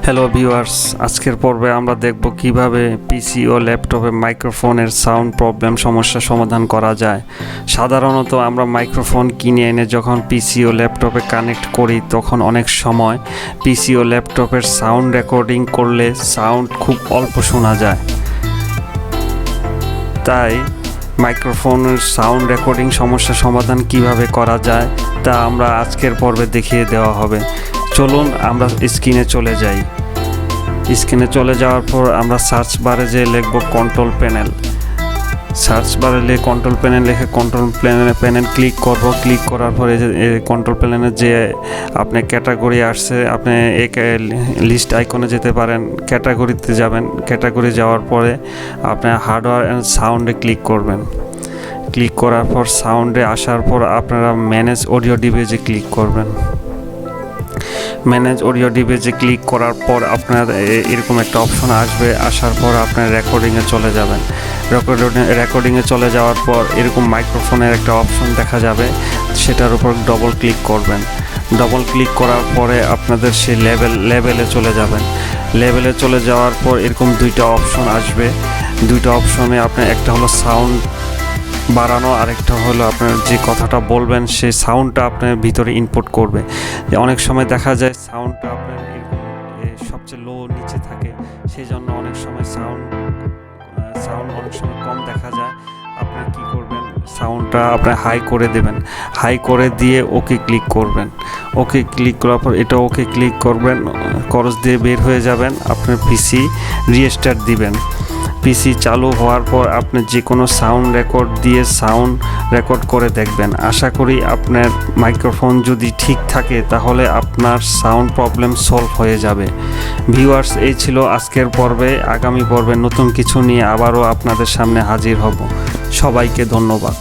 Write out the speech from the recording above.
Hello viewers, আজকের পর্বে আমরা দেখব কিভাবে পিসি ও ল্যাপটপে মাইক্রোফোনের সাউন্ড প্রবলেম সমস্যা সমাধান করা যায়। সাধারণত আমরা মাইক্রোফোন কিনে এনে যখন পিসি ও ল্যাপটপে কানেক্ট করি তখন অনেক সময় পিসি ও ল্যাপটপের সাউন্ড রেকর্ডিং করলে সাউন্ড খুব অল্প শোনা যায়। তাই মাইক্রোফোনের সাউন্ড রেকর্ডিং সমস্যা সমাধান কিভাবে করা যায় তা আমরা আজকের পর্বে দেখিয়ে দেওয়া হবে। চলুন আমরা স্ক্রিনে চলে যাই। স্ক্রিনে চলে যাওয়ার পর আমরা সার্চ বারে যে লিখব কন্ট্রোল প্যানেল। সার্চ বারে কন্ট্রোল প্যানেল লিখে কন্ট্রোল প্যানেল ক্লিক করব। ক্লিক করার পরে কন্ট্রোল প্যানেলে যে আপনি ক্যাটাগরি আসছে, আপনি এক লিস্ট আইকনে যেতে পারেন, ক্যাটাগরিতে যাবেন। ক্যাটাগরি যাওয়ার পরে আপনি হার্ডওয়্যার অ্যান্ড সাউন্ডে ক্লিক করবেন। ক্লিক করার পর সাউন্ডে আসার পর আপনারা ম্যানেজ অডিও ডিভাইসে ক্লিক করবেন। ম্যানেজ অডিও ডিভাইসে ক্লিক করার পর আপনার এরকম একটা অপশন আসবে। আসার পর আপনার রেকর্ডিংয়ে চলে যাবেন। রেকর্ডিংয়ে চলে যাওয়ার পর এরকম মাইক্রোফোনের একটা অপশন দেখা যাবে, সেটার উপর ডবল ক্লিক করবেন। ডবল ক্লিক করার পরে আপনাদের সেই লেভেলে চলে যাবেন। লেভেলে চলে যাওয়ার পর এরকম দুইটা অপশন আসবে। দুইটা অপশনে আপনার একটা হলো সাউন্ড বাড়ানো, আরেকটা হলো আপনার যে কথাটা বলবেন সেই সাউন্ডটা আপনার ভিতরে ইনপুট করবে। অনেক সময় দেখা যায় সাউন্ডটা আপনার সবচেয়ে লো নিচে থাকে, সেই জন্য অনেক সময় সাউন্ড অনেক সময় কম দেখা যায়। আপনার কি করবেন, সাউন্ডটা আপনার হাই করে দেবেন। হাই করে দিয়ে ওকে ক্লিক করবেন। ওকে ক্লিক করার পর এটা ওকে ক্লিক করবেন, খরচ দিয়ে বের হয়ে যাবেন। আপনার পিসি রিস্টার্ট দিবেন। পিসি চালু হওয়ার পর আপনি যে কোনো সাউন্ড রেকর্ড দিয়ে সাউন্ড রেকর্ড করে দেখবেন। আশা করি আপনার মাইক্রোফোন যদি ঠিক থাকে তাহলে আপনার সাউন্ড প্রবলেম সলভ হয়ে যাবে। ভিউয়ার্স, এই ছিল আজকের পর্বে। আগামী পর্বে নতুন কিছু নিয়ে আবারও আপনাদের সামনে হাজির হব। সবাইকে ধন্যবাদ।